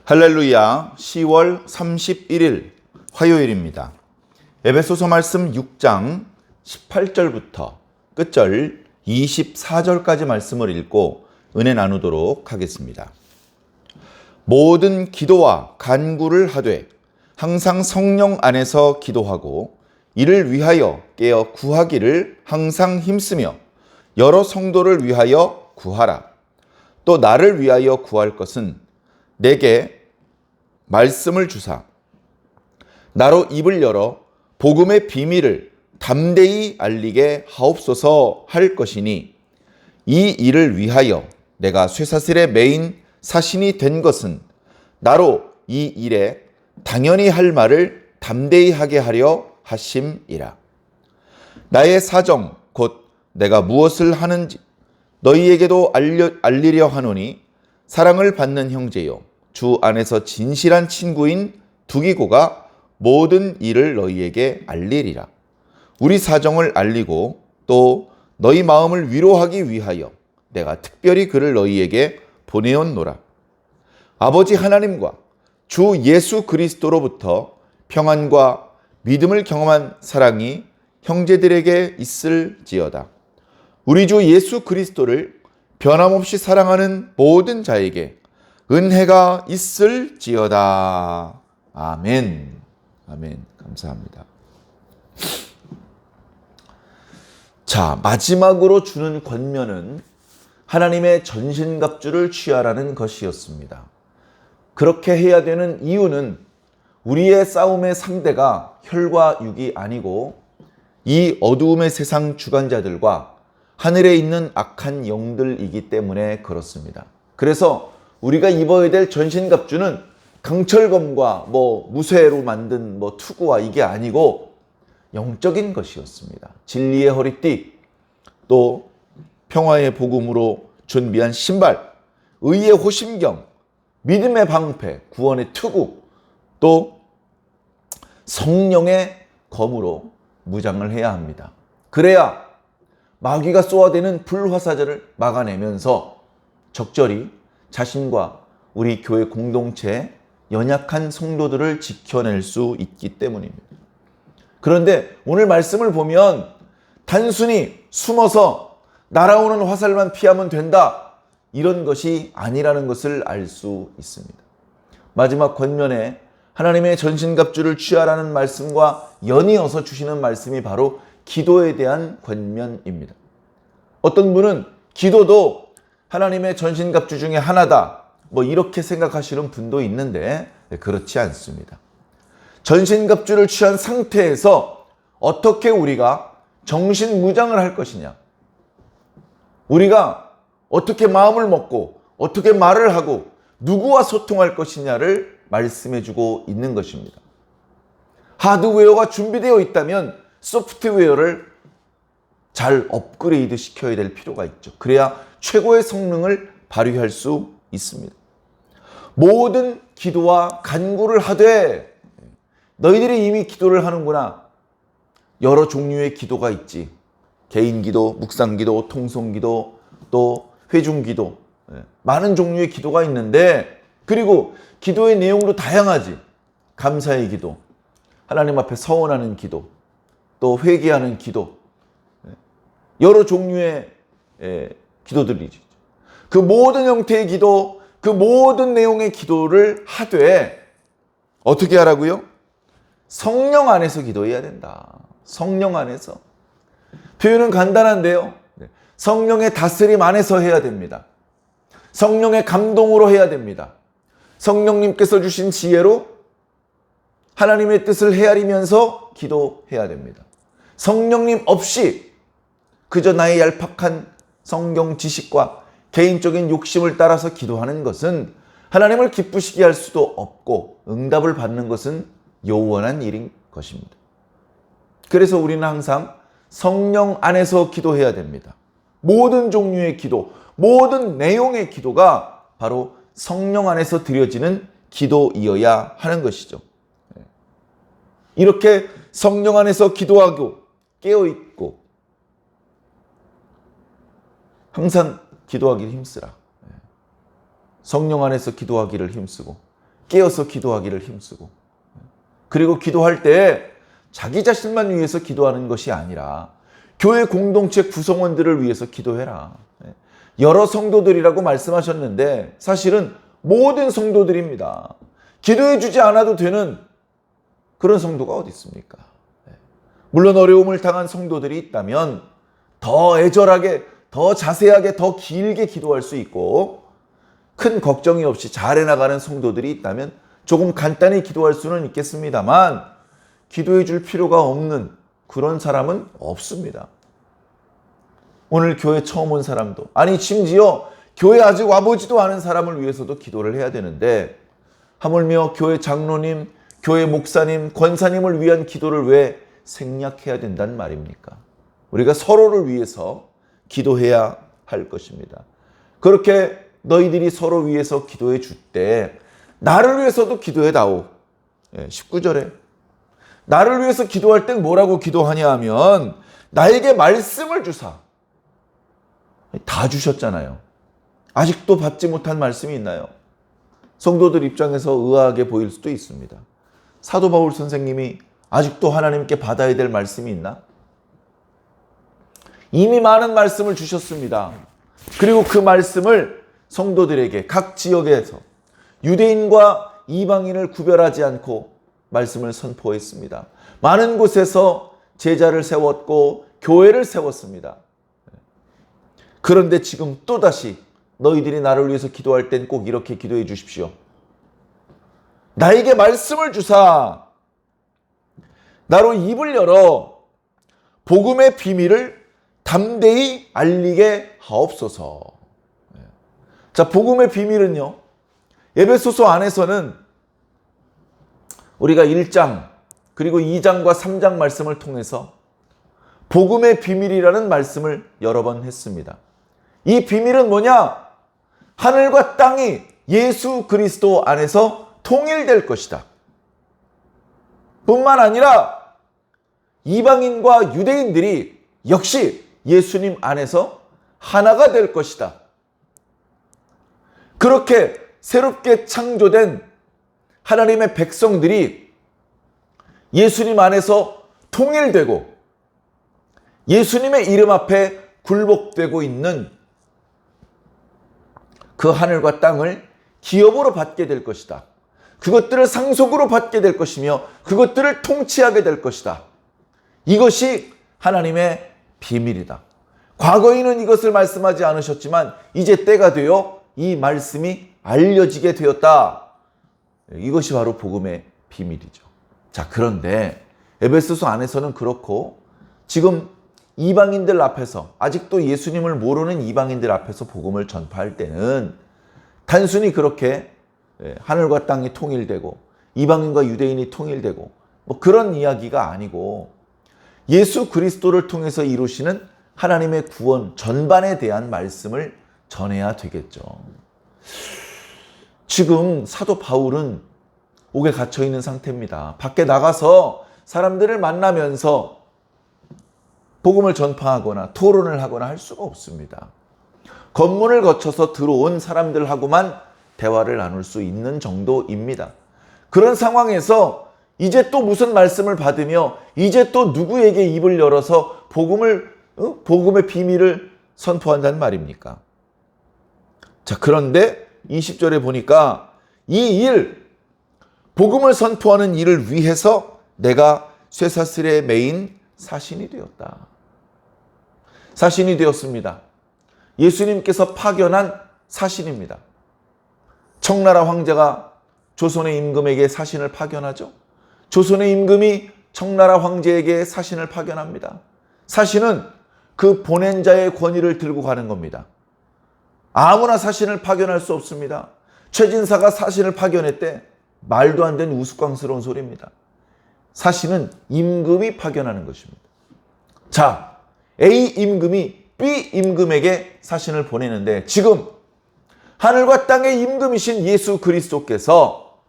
할렐루야, 10월 31일 화요일입니다. 에베소서 말씀 6장 18절부터 끝절 24절까지 말씀을 읽고 은혜 나누도록 하겠습니다. 모든 기도와 간구를 하되 항상 성령 안에서 기도하고 이를 위하여 깨어 구하기를 항상 힘쓰며 여러 성도를 위하여 구하라. 또 나를 위하여 구할 것은 내게 말씀을 주사 나로 입을 열어 복음의 비밀을 담대히 알리게 하옵소서 할 것이니 이 일을 위하여 내가 쇠사슬에 매인 사신이 된 것은 나로 이 일에 당연히 할 말을 담대히 하게 하려 하심이라. 나의 사정 곧 내가 무엇을 하는지 너희에게도 알리려 하노니 사랑을 받는 형제요 주 안에서 진실한 친구인 두기고가 모든 일을 너희에게 알리리라. 우리 사정을 알리고 또 너희 마음을 위로하기 위하여 내가 특별히 그를 너희에게 보내었노라. 아버지 하나님과 주 예수 그리스도로부터 평안과 믿음을 경험한 사랑이 형제들에게 있을지어다. 우리 주 예수 그리스도를 변함없이 사랑하는 모든 자에게 은혜가 있을지어다. 아멘. 아멘. 감사합니다. 자, 마지막으로 주는 권면은 하나님의 전신갑주를 취하라는 것이었습니다. 그렇게 해야 되는 이유는 우리의 싸움의 상대가 혈과 육이 아니고 이 어두움의 세상 주관자들과 하늘에 있는 악한 영들이기 때문에 그렇습니다. 그래서 우리가 입어야 될 전신갑주는 강철검과 무쇠로 만든 투구와 이게 아니고 영적인 것이었습니다. 진리의 허리띠, 또 평화의 복음으로 준비한 신발, 의의 호심경, 믿음의 방패, 구원의 투구, 또 성령의 검으로 무장을 해야 합니다. 그래야 마귀가 쏘아대는 불화살을 막아내면서 적절히 자신과 우리 교회 공동체의 연약한 성도들을 지켜낼 수 있기 때문입니다. 그런데 오늘 말씀을 보면 단순히 숨어서 날아오는 화살만 피하면 된다, 이런 것이 아니라는 것을 알 수 있습니다. 마지막 권면에 하나님의 전신갑주를 취하라는 말씀과 연이어서 주시는 말씀이 바로 기도에 대한 권면입니다. 어떤 분은 기도도 하나님의 전신갑주 중에 하나다, 이렇게 생각하시는 분도 있는데 그렇지 않습니다. 전신갑주를 취한 상태에서 어떻게 우리가 정신무장을 할 것이냐, 우리가 어떻게 마음을 먹고 어떻게 말을 하고 누구와 소통할 것이냐를 말씀해주고 있는 것입니다. 하드웨어가 준비되어 있다면 소프트웨어를 잘 업그레이드 시켜야 될 필요가 있죠. 그래야 최고의 성능을 발휘할 수 있습니다. 모든 기도와 간구를 하되, 너희들이 이미 기도를 하는구나. 여러 종류의 기도가 있지. 개인 기도, 묵상 기도, 통성 기도, 또 회중 기도, 많은 종류의 기도가 있는데, 그리고 기도의 내용도 다양하지. 감사의 기도, 하나님 앞에 서원하는 기도, 또 회개하는 기도, 여러 종류의 기도들이지. 그 모든 형태의 기도, 그 모든 내용의 기도를 하되 어떻게 하라고요? 성령 안에서 기도해야 된다. 성령 안에서. 표현은 간단한데요. 성령의 다스림 안에서 해야 됩니다. 성령의 감동으로 해야 됩니다. 성령님께서 주신 지혜로 하나님의 뜻을 헤아리면서 기도해야 됩니다. 성령님 없이 그저 나의 얄팍한 성경 지식과 개인적인 욕심을 따라서 기도하는 것은 하나님을 기쁘시게 할 수도 없고 응답을 받는 것은 요원한 일인 것입니다. 그래서 우리는 항상 성령 안에서 기도해야 됩니다. 모든 종류의 기도, 모든 내용의 기도가 바로 성령 안에서 드려지는 기도이어야 하는 것이죠. 이렇게 성령 안에서 기도하고 깨어있고 항상 기도하기를 힘쓰라. 성령 안에서 기도하기를 힘쓰고 깨어서 기도하기를 힘쓰고, 그리고 기도할 때 자기 자신만 위해서 기도하는 것이 아니라 교회 공동체 구성원들을 위해서 기도해라. 여러 성도들이라고 말씀하셨는데 사실은 모든 성도들입니다. 기도해 주지 않아도 되는 그런 성도가 어디 있습니까? 물론 어려움을 당한 성도들이 있다면 더 애절하게, 더 자세하게, 더 길게 기도할 수 있고, 큰 걱정이 없이 잘 해나가는 성도들이 있다면 조금 간단히 기도할 수는 있겠습니다만 기도해 줄 필요가 없는 그런 사람은 없습니다. 오늘 교회 처음 온 사람도, 아니 심지어 교회 아직 와보지도 않은 사람을 위해서도 기도를 해야 되는데 하물며 교회 장로님, 교회 목사님, 권사님을 위한 기도를 왜 생략해야 된다는 말입니까? 우리가 서로를 위해서 기도해야 할 것입니다. 그렇게 너희들이 서로 위해서 기도해 줄 때 나를 위해서도 기도해 다오. 19절에 나를 위해서 기도할 땐 뭐라고 기도하냐 하면 나에게 말씀을 주사. 다 주셨잖아요. 아직도 받지 못한 말씀이 있나요? 성도들 입장에서 의아하게 보일 수도 있습니다. 사도 바울 선생님이 아직도 하나님께 받아야 될 말씀이 있나? 이미 많은 말씀을 주셨습니다. 그리고 그 말씀을 성도들에게 각 지역에서 유대인과 이방인을 구별하지 않고 말씀을 선포했습니다. 많은 곳에서 제자를 세웠고 교회를 세웠습니다. 그런데 지금 또다시 너희들이 나를 위해서 기도할 땐 꼭 이렇게 기도해 주십시오. 나에게 말씀을 주사 나로 입을 열어 복음의 비밀을 담대히 알리게 하옵소서. 자, 복음의 비밀은요, 에베소서 안에서는 우리가 1장 그리고 2장과 3장 말씀을 통해서 복음의 비밀이라는 말씀을 여러 번 했습니다. 이 비밀은 뭐냐? 하늘과 땅이 예수 그리스도 안에서 통일될 것이다. 뿐만 아니라 이방인과 유대인들이 역시 예수님 안에서 하나가 될 것이다. 그렇게 새롭게 창조된 하나님의 백성들이 예수님 안에서 통일되고 예수님의 이름 앞에 굴복되고 있는 그 하늘과 땅을 기업으로 받게 될 것이다. 그것들을 상속으로 받게 될 것이며 그것들을 통치하게 될 것이다. 이것이 하나님의 비밀이다. 과거에는 이것을 말씀하지 않으셨지만 이제 때가 되어 이 말씀이 알려지게 되었다. 이것이 바로 복음의 비밀이죠. 자, 그런데 에베소서 안에서는 그렇고 지금 이방인들 앞에서, 아직도 예수님을 모르는 이방인들 앞에서 복음을 전파할 때는 단순히 그렇게 하늘과 땅이 통일되고 이방인과 유대인이 통일되고 뭐 그런 이야기가 아니고 예수 그리스도를 통해서 이루시는 하나님의 구원 전반에 대한 말씀을 전해야 되겠죠. 지금 사도 바울은 옥에 갇혀 있는 상태입니다. 밖에 나가서 사람들을 만나면서 복음을 전파하거나 토론을 하거나 할 수가 없습니다. 검문을 거쳐서 들어온 사람들하고만 대화를 나눌 수 있는 정도입니다. 그런 상황에서 이제 또 무슨 말씀을 받으며 이제 또 누구에게 입을 열어서 복음의 비밀을 선포한다는 말입니까? 자, 그런데 20절에 보니까 이 일, 복음을 선포하는 일을 위해서 내가 쇠사슬에 매인 사신이 되었다. 사신이 되었습니다. 예수님께서 파견한 사신입니다. 청나라 황제가 조선의 임금에게 사신을 파견하죠. 조선의 임금이 청나라 황제에게 사신을 파견합니다. 사신은 그 보낸 자의 권위를 들고 가는 겁니다. 아무나 사신을 파견할 수 없습니다. 최진사가 사신을 파견했대. 말도 안 되는 우스꽝스러운 소리입니다. 사신은 임금이 파견하는 것입니다. 자, A 임금이 B 임금에게 사신을 보내는데 지금 하늘과 땅의 임금이신 예수 그리스도께서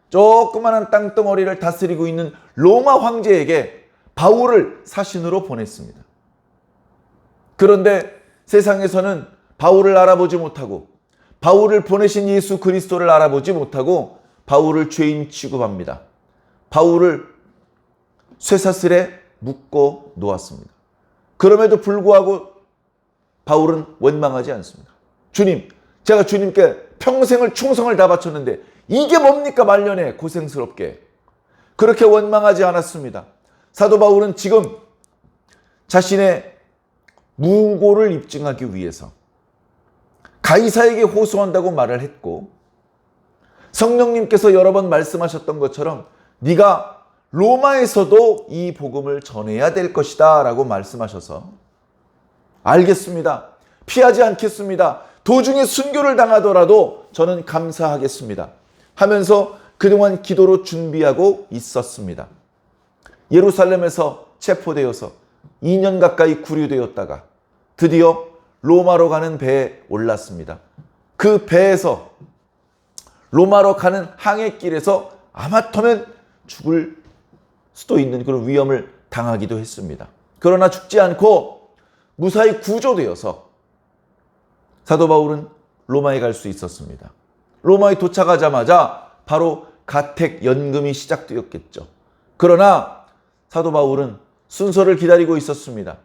조그마한 땅덩어리를 다스리고 있는 로마 황제에게 바울을 사신으로 보냈습니다. 그런데 세상에서는 바울을 알아보지 못하고 바울을 보내신 예수 그리스도를 알아보지 못하고 바울을 죄인 취급합니다. 바울을 쇠사슬에 묶어 놓았습니다. 그럼에도 불구하고 바울은 원망하지 않습니다. 주님, 제가 주님께 평생을 충성을 다 바쳤는데 이게 뭡니까 말년에 고생스럽게. 그렇게 원망하지 않았습니다. 사도 바울은 지금 자신의 무고를 입증하기 위해서 가이사에게 호소한다고 말을 했고, 성령님께서 여러 번 말씀하셨던 것처럼 네가 로마에서도 이 복음을 전해야 될 것이다 라고 말씀하셔서 알겠습니다. 피하지 않겠습니다. 도중에 순교를 당하더라도 저는 감사하겠습니다 하면서 그동안 기도로 준비하고 있었습니다. 예루살렘에서 체포되어서 2년 가까이 구류되었다가 드디어 로마로 가는 배에 올랐습니다. 그 배에서 로마로 가는 항해길에서 아마터면 죽을 수도 있는 그런 위험을 당하기도 했습니다. 그러나 죽지 않고 무사히 구조되어서 사도 바울은 로마에 갈 수 있었습니다. 로마에 도착하자마자 바로 가택 연금이 시작되었겠죠. 그러나 사도 바울은 순서를 기다리고 있었습니다.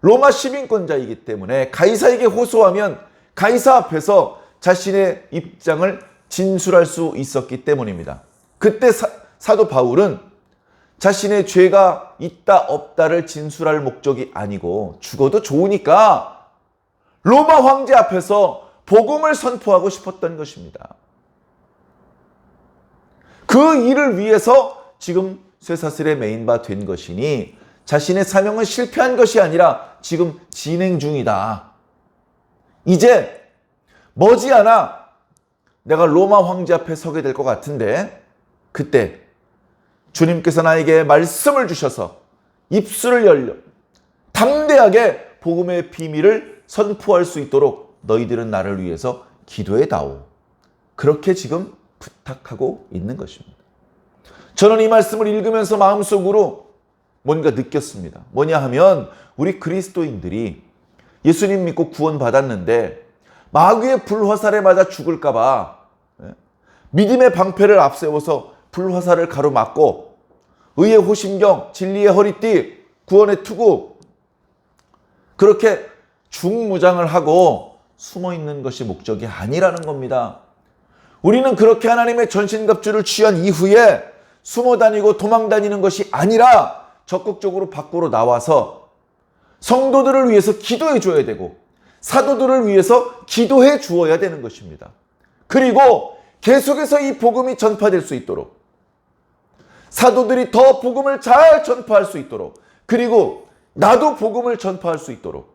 로마 시민권자이기 때문에 가이사에게 호소하면 가이사 앞에서 자신의 입장을 진술할 수 있었기 때문입니다. 그때 사도 바울은 자신의 죄가 있다 없다를 진술할 목적이 아니고 죽어도 좋으니까 로마 황제 앞에서 복음을 선포하고 싶었던 것입니다. 그 일을 위해서 지금 쇠사슬에 매인 바 된 것이니 자신의 사명은 실패한 것이 아니라 지금 진행 중이다. 이제 머지않아 내가 로마 황제 앞에 서게 될 것 같은데 그때 주님께서 나에게 말씀을 주셔서 입술을 열려 담대하게 복음의 비밀을 선포할 수 있도록 너희들은 나를 위해서 기도해 다오. 그렇게 지금 부탁하고 있는 것입니다. 저는 이 말씀을 읽으면서 마음속으로 뭔가 느꼈습니다. 뭐냐 하면 우리 그리스도인들이 예수님 믿고 구원받았는데 마귀의 불화살에 맞아 죽을까 봐 믿음의 방패를 앞세워서 불화살을 가로막고 의의 호심경, 진리의 허리띠, 구원의 투구 그렇게 중무장을 하고 숨어있는 것이 목적이 아니라는 겁니다. 우리는 그렇게 하나님의 전신갑주를 취한 이후에 숨어 다니고 도망 다니는 것이 아니라 적극적으로 밖으로 나와서 성도들을 위해서 기도해 줘야 되고 사도들을 위해서 기도해 주어야 되는 것입니다. 그리고 계속해서 이 복음이 전파될 수 있도록 사도들이 더 복음을 잘 전파할 수 있도록 그리고 나도 복음을 전파할 수 있도록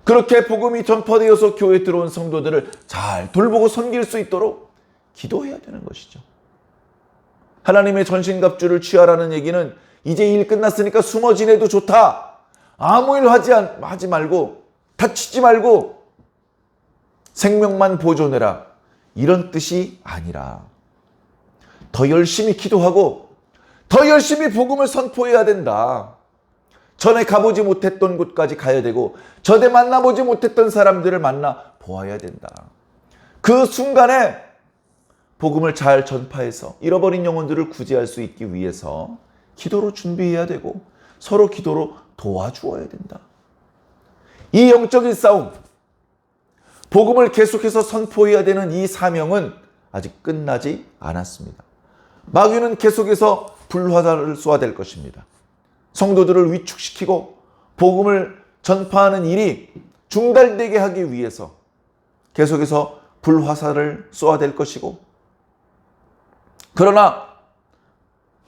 그렇게 복음이 전파되어서 교회에 들어온 성도들을 잘 돌보고 섬길 수 있도록 기도해야 되는 것이죠. 하나님의 전신갑주를 취하라는 얘기는 이제 일 끝났으니까 숨어 지내도 좋다. 아무 일 하지 말고 다치지 말고 생명만 보존해라. 이런 뜻이 아니라 더 열심히 기도하고 더 열심히 복음을 선포해야 된다. 전에 가보지 못했던 곳까지 가야 되고 전에 만나보지 못했던 사람들을 만나 보아야 된다. 그 순간에 복음을 잘 전파해서 잃어버린 영혼들을 구제할 수 있기 위해서 기도로 준비해야 되고 서로 기도로 도와주어야 된다. 이 영적인 싸움, 복음을 계속해서 선포해야 되는 이 사명은 아직 끝나지 않았습니다. 마귀는 계속해서 불화살을 쏘아댈 것입니다. 성도들을 위축시키고 복음을 전파하는 일이 중단되게 하기 위해서 계속해서 불화살을 쏘아댈 것이고 그러나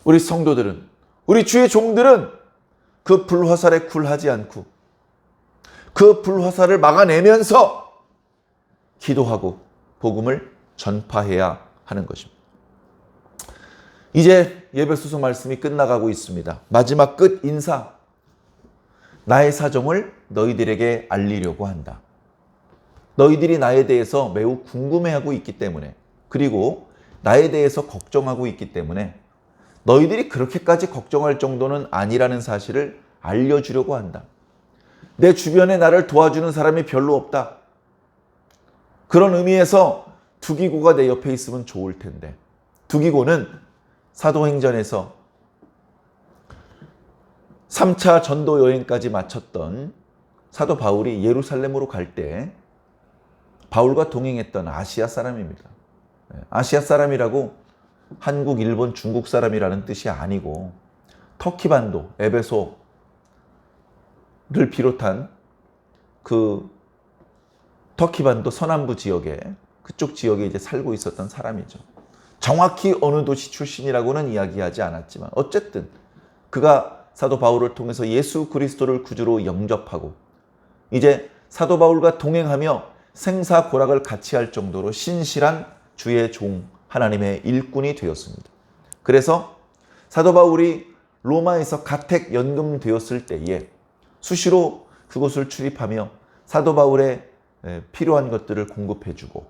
우리 성도들은 우리 주의 종들은 그 불화살에 굴하지 않고 그 불화살을 막아내면서 기도하고 복음을 전파해야 하는 것입니다. 이제 예배소서 말씀이 끝나가고 있습니다. 마지막 끝 인사. 나의 사정을 너희들에게 알리려고 한다. 너희들이 나에 대해서 매우 궁금해하고 있기 때문에 그리고 나에 대해서 걱정하고 있기 때문에 너희들이 그렇게까지 걱정할 정도는 아니라는 사실을 알려주려고 한다. 내 주변에 나를 도와주는 사람이 별로 없다. 그런 의미에서 두기고가 내 옆에 있으면 좋을 텐데. 두기고는 사도행전에서 3차 전도 여행까지 마쳤던 사도 바울이 예루살렘으로 갈 때 바울과 동행했던 아시아 사람입니다. 아시아 사람이라고 한국, 일본, 중국 사람이라는 뜻이 아니고 터키 반도, 에베소를 비롯한 그 터키 반도 서남부 지역에 그쪽 지역에 이제 살고 있었던 사람이죠. 정확히 어느 도시 출신이라고는 이야기하지 않았지만 어쨌든 그가 사도 바울을 통해서 예수 그리스도를 구주로 영접하고 이제 사도 바울과 동행하며 생사고락을 같이 할 정도로 신실한 주의 종 하나님의 일꾼이 되었습니다. 그래서 사도 바울이 로마에서 가택 연금되었을 때에 수시로 그곳을 출입하며 사도 바울의 필요한 것들을 공급해주고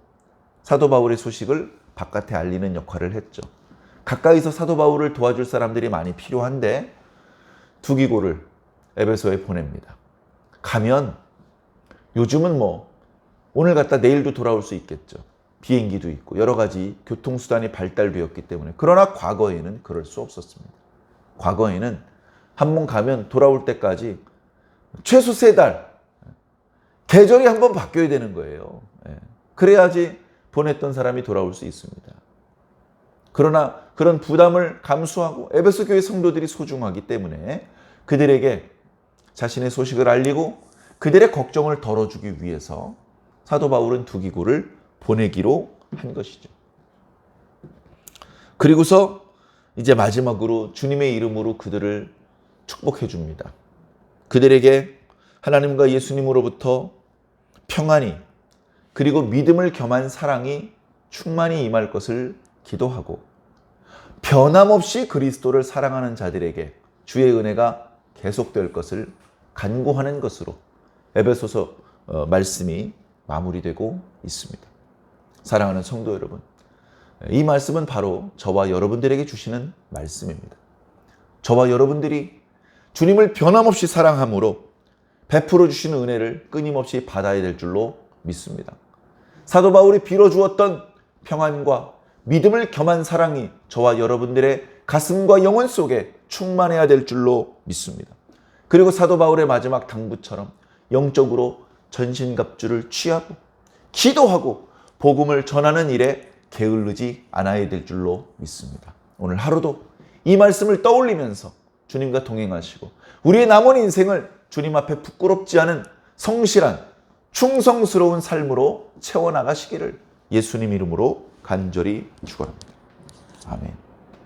사도 바울의 소식을 바깥에 알리는 역할을 했죠. 가까이서 사도 바울을 도와줄 사람들이 많이 필요한데 두기고를 에베소에 보냅니다. 가면 요즘은 오늘 갔다 내일도 돌아올 수 있겠죠. 비행기도 있고 여러 가지 교통수단이 발달되었기 때문에. 그러나 과거에는 그럴 수 없었습니다. 과거에는 한 번 가면 돌아올 때까지 최소 3달, 계절이 한 번 바뀌어야 되는 거예요. 그래야지 보냈던 사람이 돌아올 수 있습니다. 그러나 그런 부담을 감수하고 에베소 교회 성도들이 소중하기 때문에 그들에게 자신의 소식을 알리고 그들의 걱정을 덜어주기 위해서 사도 바울은 두기고를 보내기로 한 것이죠. 그리고서 이제 마지막으로 주님의 이름으로 그들을 축복해 줍니다. 그들에게 하나님과 예수님으로부터 평안이 그리고 믿음을 겸한 사랑이 충만히 임할 것을 기도하고 변함없이 그리스도를 사랑하는 자들에게 주의 은혜가 계속될 것을 간구하는 것으로 에베소서 말씀이 마무리되고 있습니다. 사랑하는 성도 여러분, 이 말씀은 바로 저와 여러분들에게 주시는 말씀입니다. 저와 여러분들이 주님을 변함없이 사랑함으로 베풀어 주시는 은혜를 끊임없이 받아야 될 줄로 믿습니다. 사도 바울이 빌어주었던 평안과 믿음을 겸한 사랑이 저와 여러분들의 가슴과 영혼 속에 충만해야 될 줄로 믿습니다. 그리고 사도 바울의 마지막 당부처럼 영적으로 전신갑주를 취하고 기도하고 복음을 전하는 일에 게을르지 않아야 될 줄로 믿습니다. 오늘 하루도 이 말씀을 떠올리면서 주님과 동행하시고 우리의 남은 인생을 주님 앞에 부끄럽지 않은 성실한 충성스러운 삶으로 채워나가시기를 예수님 이름으로 간절히 축원합니다.